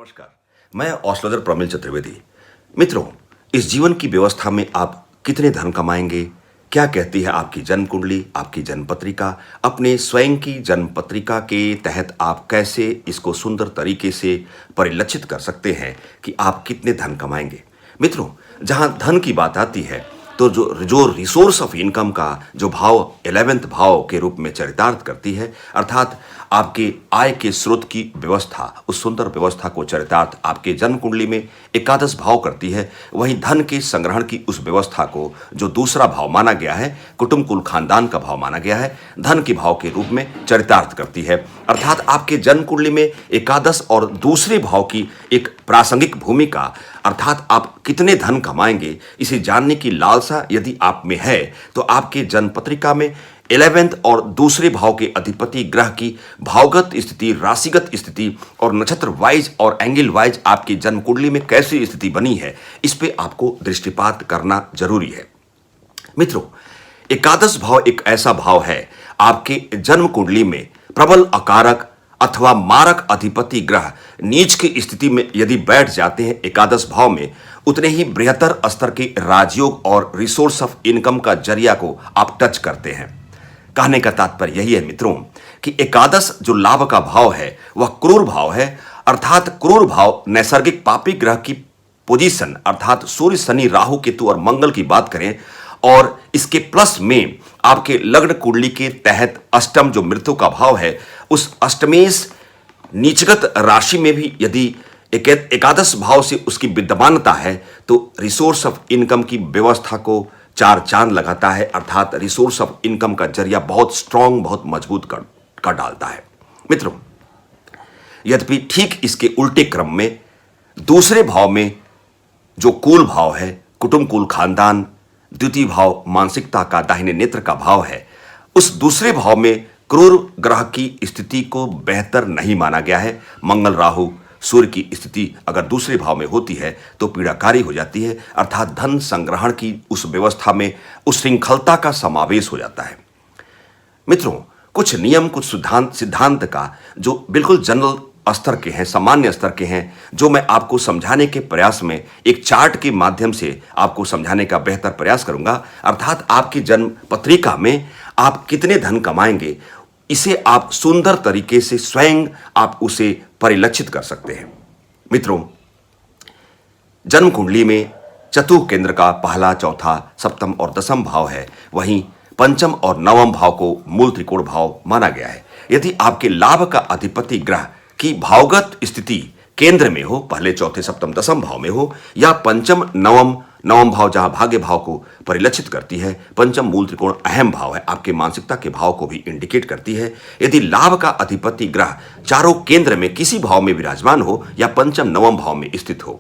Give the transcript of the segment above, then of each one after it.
नमस्कार। मैं एस्ट्रोलॉजर प्रमिल चतुर्वेदी। मित्रों, इस जीवन की व्यवस्था में आप कितने धन कमाएंगे, क्या कहती है आपकी जन्म कुंडली, आपकी जन्म पत्रिका, अपने स्वयं की जन्म पत्रिका के तहत आप कैसे इसको सुंदर तरीके से परिलक्षित कर सकते हैं कि आप कितने धन कमाएंगे। मित्रों, जहां धन की बात आती है तो जो जो रिसोर्स ऑफ इनकम का जो भाव 11वें भाव के रूप में चरितार्थ करती है, अर्थात आपके आय के स्रोत की व्यवस्था, उस सुंदर व्यवस्था को चरितार्थ आपके जन्म कुंडली में एकादश भाव करती है। वहीं धन के संग्रहण की उस व्यवस्था को जो दूसरा भाव माना गया है, कुटुंब कुल खानदान का भाव माना गया है, धन के भाव के रूप में चरितार्थ करती है। अर्थात आपके जन्म कुंडली में एकादश और दूसरे भाव की एक प्रासंगिक भूमिका, अर्थात आप कितने धन कमाएंगे इसे जानने की लालसा यदि आप में है तो आपके जन्म पत्रिका में 11वें और दूसरे भाव के अधिपति ग्रह की भावगत स्थिति, राशिगत स्थिति और नक्षत्र वाइज और एंगल वाइज आपकी जन्म कुंडली में कैसी स्थिति बनी है, इस पे आपको दृष्टिपात करना जरूरी है। मित्रों, एकादश भाव एक ऐसा भाव है आपके जन्म कुंडली में प्रबल अकारक अथवा मारक अधिपति ग्रह नीच की स्थिति में यदि बैठ जाते हैं एकादश भाव में, उतने ही बृहत्तर स्तर के राजयोग और रिसोर्स ऑफ इनकम का जरिया को आप टच करते हैं। कहने का तात्पर्य यही है मित्रों कि एकादश जो लाभ का भाव है वह क्रूर भाव है। अर्थात क्रूर भाव नैसर्गिक पापी ग्रह की पोजीशन, अर्थात सूर्य, शनि, राहु, केतु और मंगल की बात करें और इसके प्लस में आपके लग्न कुंडली के तहत अष्टम जो मृत्यु का भाव है, उस अष्टमेश नीचगत राशि में भी यदि एकादश भाव से उसकी विद्यमानता है तो रिसोर्स ऑफ इनकम की व्यवस्था को चार चांद लगाता है। अर्थात रिसोर्स ऑफ इनकम का जरिया बहुत स्ट्रांग, बहुत मजबूत कर डालता है। मित्रों, यद्यपि ठीक इसके उल्टे क्रम में दूसरे भाव में जो कुल भाव है, कुटुंब कुल खानदान, द्वितीय भाव मानसिकता का दाहिने नेत्र का भाव है, उस दूसरे भाव में क्रूर ग्रह की स्थिति को बेहतर नहीं माना गया है। मंगल, राहु, सूर्य की स्थिति अगर दूसरे भाव में होती है तो पीड़ाकारी हो जाती है। अर्थात धन संग्रहण की उस व्यवस्था में उस श्रृंखलता का समावेश हो जाता है। मित्रों, कुछ नियम, कुछ सिद्धांत का जो बिल्कुल जनरल स्तर के हैं, सामान्य स्तर के हैं, जो मैं आपको समझाने के प्रयास में एक चार्ट के माध्यम से आपको समझाने का बेहतर प्रयास करूंगा। अर्थात आपकी जन्म पत्रिका में आप कितने धन कमाएंगे, इसे आप सुंदर तरीके से स्वयं आप उसे परिलक्षित कर सकते हैं। मित्रों, जन्म कुंडली में चतुर्थ केंद्र का पहला, चौथा, सप्तम और दसम भाव है। वहीं पंचम और नवम भाव को मूल त्रिकोण भाव माना गया है। यदि आपके लाभ का अधिपति ग्रह की भावगत स्थिति केंद्र में हो, पहले, चौथे, सप्तम, दसम भाव में हो, या पंचम, नवम भाव जहां भाग्य भाव को परिलक्षित करती है, पंचम मूल त्रिकोण अहम भाव है, आपके मानसिकता के भाव को भी इंडिकेट करती है। यदि लाभ का अधिपति ग्रह चारों केंद्र में किसी भाव में विराजमान हो या पंचम, नवम भाव में स्थित हो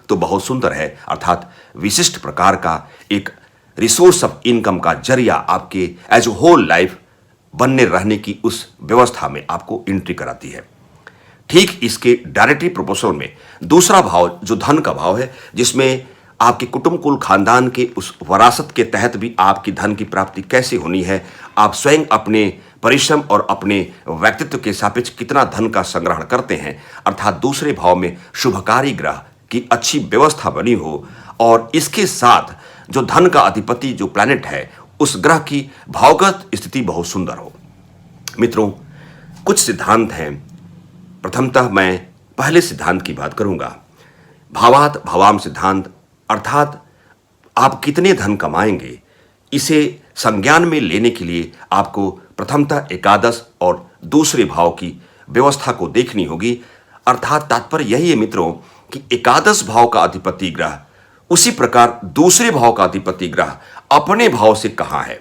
तो बहुत सुंदर है। अर्थात विशिष्ट प्रकार का एक रिसोर्स ऑफ इनकम का जरिया आपके एज होल लाइफ बनने रहने की उस व्यवस्था में आपको एंट्री कराती है। ठीक इसके डायरेक्टली प्रोपोर्शनल में दूसरा भाव जो धन का भाव है, जिसमें आपके कुटुंब कुल खानदान के उस वरासत के तहत भी आपकी धन की प्राप्ति कैसे होनी है, आप स्वयं अपने परिश्रम और अपने व्यक्तित्व के सापेक्ष कितना धन का संग्रहण करते हैं, अर्थात दूसरे भाव में शुभकारी ग्रह की अच्छी व्यवस्था बनी हो और इसके साथ जो धन का अधिपति जो प्लैनेट है उस ग्रह की भावगत स्थिति बहुत सुंदर हो। मित्रों, कुछ सिद्धांत हैं। प्रथमतः मैं पहले सिद्धांत की बात करूंगा, भावात भवाम सिद्धांत। अर्थात आप कितने धन कमाएंगे इसे संज्ञान में लेने के लिए आपको प्रथमतः एकादश और दूसरे भाव की व्यवस्था को देखनी होगी। अर्थात तात्पर्य यही है मित्रों कि एकादश भाव का अधिपति ग्रह उसी प्रकार दूसरे भाव का अधिपति ग्रह अपने भाव से कहां है।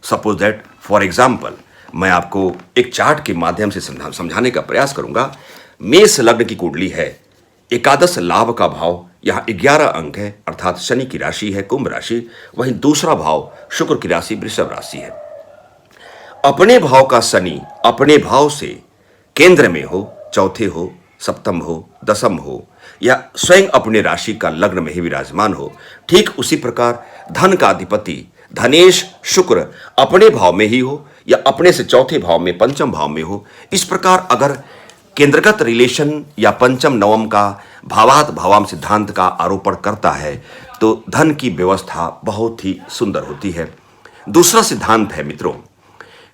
सपोज दैट फॉर एग्जाम्पल मैं आपको एक चार्ट के माध्यम से समझाने का प्रयास करूंगा। मेष लग्न की कुंडली है, एकादश लाभ का भाव यहां 11 अंक है, अर्थात शनि की राशि है कुंभ राशि। वहीं दूसरा भाव शुक्र की राशि वृषभ राशि है। अपने भाव का शनि अपने भाव से केंद्र में हो, चौथे हो, सप्तम हो, दसम हो, या स्वयं अपने राशि का लग्न में ही विराजमान हो, ठीक उसी प्रकार धन का अधिपति धनेश शुक्र अपने भाव में ही हो या अपने से चौथे भाव में, पंचम भाव में हो। इस प्रकार अगर केंद्रगत रिलेशन या पंचम नवम का भावात भावाम सिद्धांत का आरोपण करता है तो धन की व्यवस्था बहुत ही सुंदर होती है। दूसरा सिद्धांत है मित्रों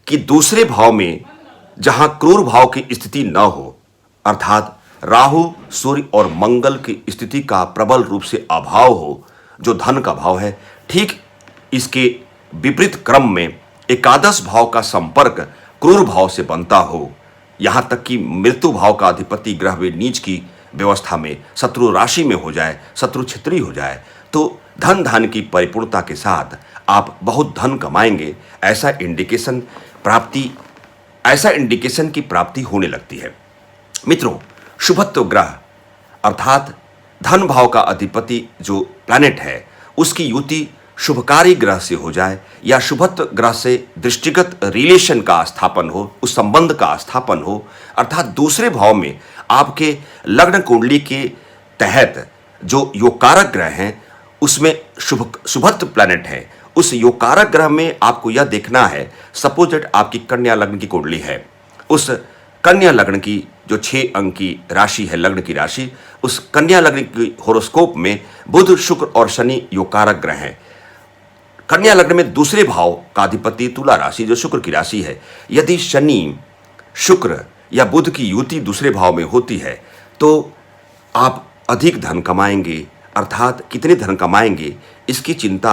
कि दूसरे भाव में जहां क्रूर भाव की स्थिति न हो, अर्थात राहु, सूर्य और मंगल की स्थिति का प्रबल रूप से अभाव हो, जो धन का भाव है, ठीक इसके विपरीत क्रम में एकादश भाव का संपर्क क्रूर भाव से बनता हो, यहां तक कि मृत्यु भाव का अधिपति ग्रह वे नीच की व्यवस्था में शत्रु राशि में हो जाए, शत्रु क्षेत्री हो जाए, तो धन धान की परिपूर्णता के साथ आप बहुत धन कमाएंगे, ऐसा इंडिकेशन की प्राप्ति होने लगती है। मित्रों, शुभत्व ग्रह अर्थात धन भाव का अधिपति जो प्लैनेट है, उसकी युति शुभकारी ग्रह से हो जाए या शुभत्व ग्रह से दृष्टिगत रिलेशन का स्थापन हो, उस संबंध का स्थापन हो, अर्थात दूसरे भाव में आपके लग्न कुंडली के तहत जो योगकारक ग्रह हैं उसमें शुभत्व प्लैनेट है, उस योगकारक ग्रह में आपको यह देखना है, सपोज दैट आपकी कन्या लग्न की कुंडली है, उस कन्या लग्न की जो 6 अंक की राशि है, लग्न की राशि, उस कन्या लग्न की होरोस्कोप में बुध, शुक्र और शनि योगकारक ग्रह हैं। कन्या लग्न में दूसरे भाव का अधिपति तुला राशि जो शुक्र की राशि है, यदि शनि, शुक्र या बुध की युति दूसरे भाव में होती है तो आप अधिक धन कमाएंगे, अर्थात कितने धन कमाएंगे इसकी चिंता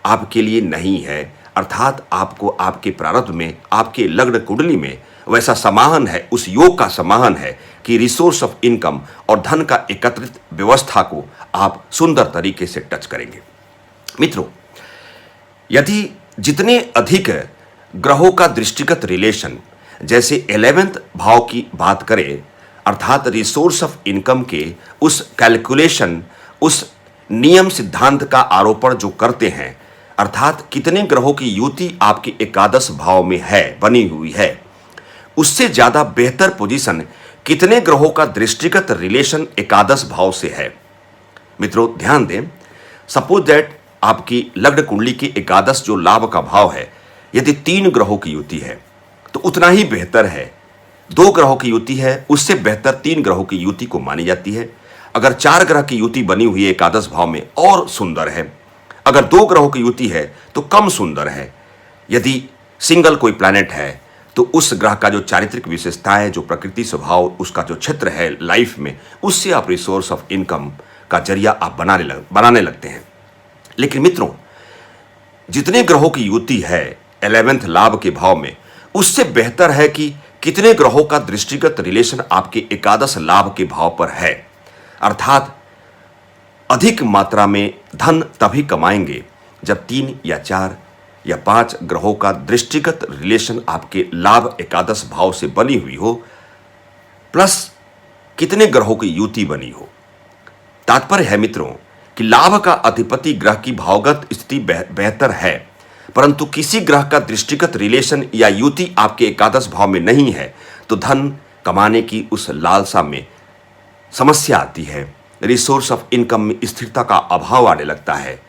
आपके लिए नहीं है, अर्थात आपको आपके प्रारब्ध में, आपके लग्न कुंडली में वैसा समाहन है, उस योग का समाहन है कि रिसोर्स ऑफ इनकम और धन का एकत्रित व्यवस्था को आप सुंदर तरीके से टच करेंगे। मित्रों, यदि जितने अधिक ग्रहों का दृष्टिगत रिलेशन, जैसे 11वें भाव की बात करें, अर्थात रिसोर्स ऑफ इनकम के उस कैलकुलेशन, उस नियम सिद्धांत का आरोपण जो करते हैं, अर्थात कितने ग्रहों की युति आपके एकादश भाव में है, बनी हुई है, उससे ज्यादा बेहतर पोजीशन कितने ग्रहों का दृष्टिगत रिलेशन एकादश भाव से है। मित्रों ध्यान दें, सपोज दैट आपकी लग्न कुंडली की एकादश जो लाभ का भाव है, यदि 3 ग्रहों की युति है तो उतना ही बेहतर है। 2 ग्रहों की युति है, उससे बेहतर 3 ग्रहों की युति को मानी जाती है। अगर 4 ग्रह की युति बनी हुई है एकादश भाव में और सुंदर है, अगर 2 ग्रहों की युति है तो कम सुंदर है। यदि सिंगल कोई प्लैनेट है तो उस ग्रह का जो चारित्रिक विशेषताएं, जो प्रकृति स्वभाव, उसका जो क्षेत्र है लाइफ में, उससे आप रिसोर्स ऑफ इनकम का जरिया आप बनाने लगते हैं। लेकिन मित्रों, जितने ग्रहों की युति है 11वें लाभ के भाव में, उससे बेहतर है कि कितने ग्रहों का दृष्टिगत रिलेशन आपके एकादश लाभ के भाव पर है, अर्थात अधिक मात्रा में धन तभी कमाएंगे जब 3 या 4 या 5 ग्रहों का दृष्टिगत रिलेशन आपके लाभ एकादश भाव से बनी हुई हो, प्लस कितने ग्रहों की युति बनी हो। तात्पर्य है मित्रों कि लाभ का अधिपति ग्रह की भावगत स्थिति बेहतर है, परंतु किसी ग्रह का दृष्टिगत रिलेशन या युति आपके एकादश भाव में नहीं है तो धन कमाने की उस लालसा में समस्या आती है, रिसोर्स ऑफ इनकम में स्थिरता का अभाव आने लगता है।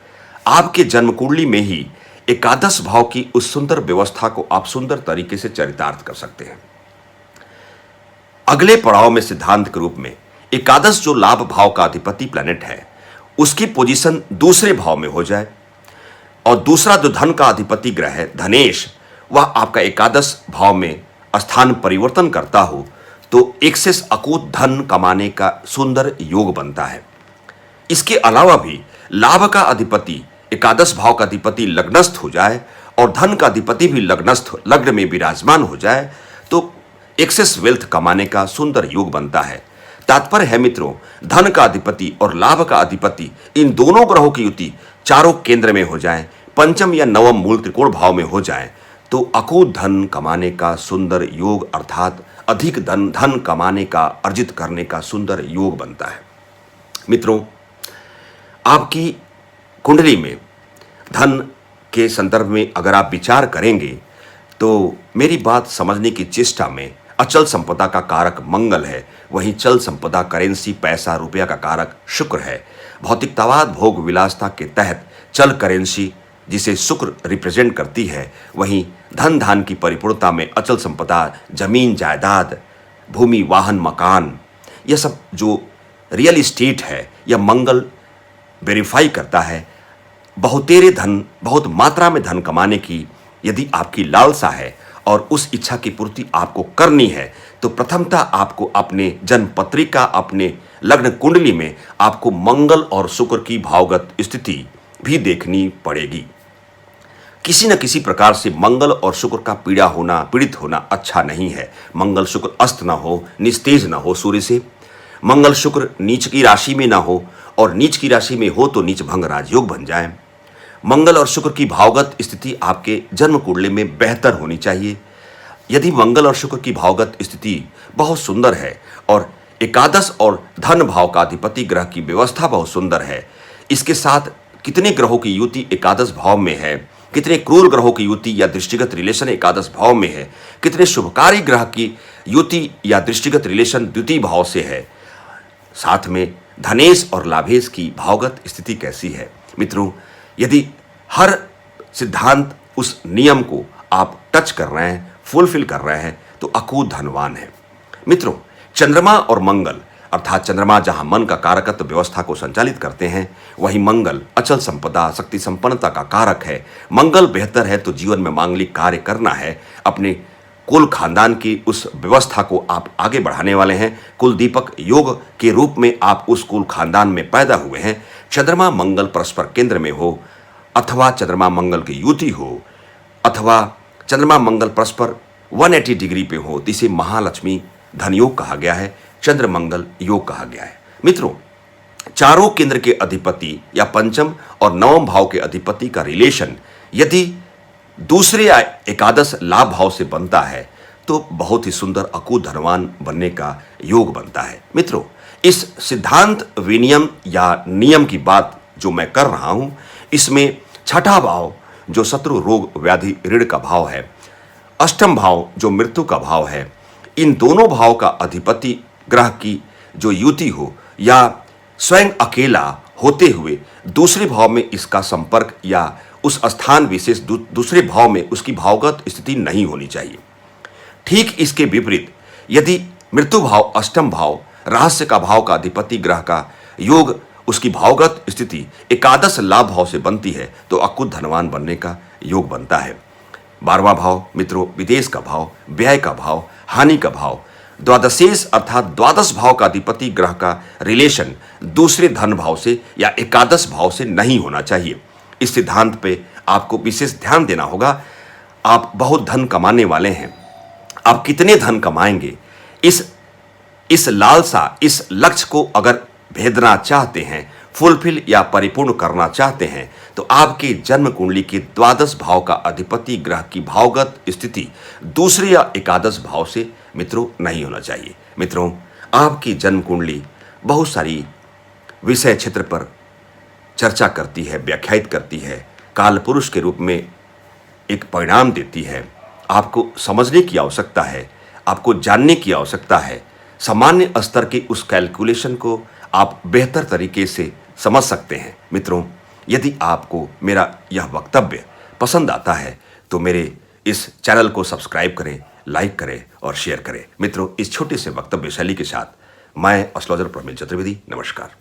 आपके जन्म कुंडली में ही एकादश भाव की उस सुंदर व्यवस्था को आप सुंदर तरीके से चरितार्थ कर सकते हैं। अगले पड़ाव में सिद्धांत के रूप में एकादश जो लाभ भाव का अधिपति प्लैनेट है, उसकी पोजीशन दूसरे भाव में हो जाए और दूसरा जो धन का अधिपति ग्रह है धनेश, वह आपका एकादश भाव में स्थान परिवर्तन करता हो तो एक्सेस अकूत धन कमाने का सुंदर योग बनता है। इसके अलावा भी लाभ का अधिपति, एकादश भाव का अधिपति लग्नस्थ हो जाए और धन का अधिपति भी लग्नस्थ लग्न में विराजमान हो जाए तो एक्सेस वेल्थ कमाने का सुंदर योग बनता है। तात्पर्य है मित्रों, धन का अधिपति और लाभ का अधिपति इन दोनों ग्रहों की युति चारों केंद्र में हो जाए, पंचम या नवम मूल त्रिकोण भाव में हो जाए तो अकूत धन कमाने का सुंदर योग, अर्थात अधिक धन कमाने का, अर्जित करने का सुंदर योग बनता है। मित्रों, आपकी कुंडली में धन के संदर्भ में अगर आप विचार करेंगे तो मेरी बात समझने की चेष्टा में अचल संपदा का कारक मंगल है, वहीं चल संपदा, करेंसी, पैसा, रुपया का कारक शुक्र है। भौतिकतावाद, भोग विलासता के तहत चल करेंसी जिसे शुक्र रिप्रेजेंट करती है, वहीं धन धान की परिपूर्णता में अचल संपदा, जमीन जायदाद, भूमि, वाहन, मकान, यह सब जो रियल इस्टेट है, यह मंगल वेरीफाई करता है। बहुतेरे धन, बहुत मात्रा में धन कमाने की यदि आपकी लालसा है और उस इच्छा की पूर्ति आपको करनी है, तो प्रथमतः आपको अपने जन्म पत्रिका, अपने लग्न कुंडली में आपको मंगल और शुक्र की भावगत स्थिति भी देखनी पड़ेगी। किसी न किसी प्रकार से मंगल और शुक्र का पीड़ित होना अच्छा नहीं है। मंगल शुक्र अस्त ना हो, निस्तेज ना हो सूर्य से, मंगल शुक्र नीच की राशि में ना हो, और नीच की राशि में हो तो नीच भंग राजयोग बन जाए। मंगल और शुक्र की भावगत स्थिति आपके जन्म कुंडली में बेहतर होनी चाहिए। यदि मंगल और शुक्र की भावगत स्थिति बहुत सुंदर है और एकादश और धन भाव का अधिपति ग्रह की व्यवस्था बहुत सुंदर है, इसके साथ कितने ग्रहों की युति एकादश भाव में है, कितने क्रूर ग्रहों की युति या दृष्टिगत रिलेशन एकादश भाव में है, कितने शुभकारी ग्रह की युति या दृष्टिगत रिलेशन द्वितीय भाव से है, साथ में धनेश और लाभेश की भावगत स्थिति कैसी है। मित्रों, यदि हर सिद्धांत उस नियम को आप टच कर रहे हैं, फुलफिल कर रहे हैं, तो अकूत धनवान है। मित्रों, चंद्रमा और मंगल, अर्थात चंद्रमा जहां मन का कारकत्व व्यवस्था को संचालित करते हैं, वही मंगल अचल संपदा, शक्ति संपन्नता का कारक है। मंगल बेहतर है तो जीवन में मांगलिक कार्य करना है। अपने कुल खानदान की उस व्यवस्था को आप आगे बढ़ाने वाले हैं। कुल दीपक योग के रूप में आप उस कुल खानदान में पैदा हुए हैं। चंद्रमा मंगल परस्पर केंद्र में हो, अथवा चंद्रमा मंगल की युति हो, अथवा चंद्रमा मंगल परस्पर 180 डिग्री पे हो, तो इसे महालक्ष्मी धन योग कहा गया है, चंद्र मंगल योग कहा गया है। मित्रों, चारों केंद्र के अधिपति या पंचम और नवम भाव के अधिपति का रिलेशन यदि दूसरे या एकादश लाभ भाव से बनता है तो बहुत ही सुंदर अकूत धनवान बनने का योग बनता है। मित्रों, इस सिद्धांत विनियम या नियम की बात जो मैं कर रहा हूं, इसमें छठा भाव जो शत्रु रोग व्याधि ऋण का भाव है, अष्टम भाव जो मृत्यु का भाव है, इन दोनों भाव का अधिपति ग्रह की जो युति हो या स्वयं अकेला होते हुए दूसरे भाव में इसका संपर्क या उस स्थान विशेष दूसरे भाव में उसकी भावगत स्थिति नहीं होनी चाहिए। ठीक इसके विपरीत यदि मृत्यु भाव, अष्टम भाव, रहस्य का भाव का अधिपति ग्रह का योग, उसकी भावगत स्थिति एकादश लाभ भाव से बनती है तो अकुत धनवान बनने का योग बनता है। 12वां भाव मित्रों विदेश का भाव, व्यय का भाव, हानि का भाव, द्वादशेश अर्थात द्वादश भाव का अधिपति ग्रह का रिलेशन दूसरे धन भाव से या एकादश भाव से नहीं होना चाहिए। इस सिद्धांत पे आपको विशेष ध्यान देना होगा। आप बहुत धन कमाने वाले हैं, आप कितने धन कमाएंगे, इस लालसा, इस लक्ष्य को अगर भेदना चाहते हैं, फुलफिल या परिपूर्ण करना चाहते हैं, तो आपके जन्म कुंडली के द्वादश भाव का अधिपति ग्रह की भावगत स्थिति दूसरे या एकादश भाव से मित्रों नहीं होना चाहिए। मित्रों, आपकी जन्म कुंडली बहुत सारी विषय क्षेत्र पर चर्चा करती है, व्याख्यायित करती है, काल पुरुष के रूप में एक परिणाम देती है। आपको समझने की आवश्यकता है, आपको जानने की आवश्यकता है। सामान्य स्तर के उस कैलकुलेशन को आप बेहतर तरीके से समझ सकते हैं। मित्रों, यदि आपको मेरा यह वक्तव्य पसंद आता है तो मेरे इस चैनल को सब्सक्राइब करें, लाइक करें और शेयर करें। मित्रों, इस छोटे से वक्तव्य शैली के साथ मैं एस्ट्रोलॉजर प्रमिल चतुर्वेदी, नमस्कार।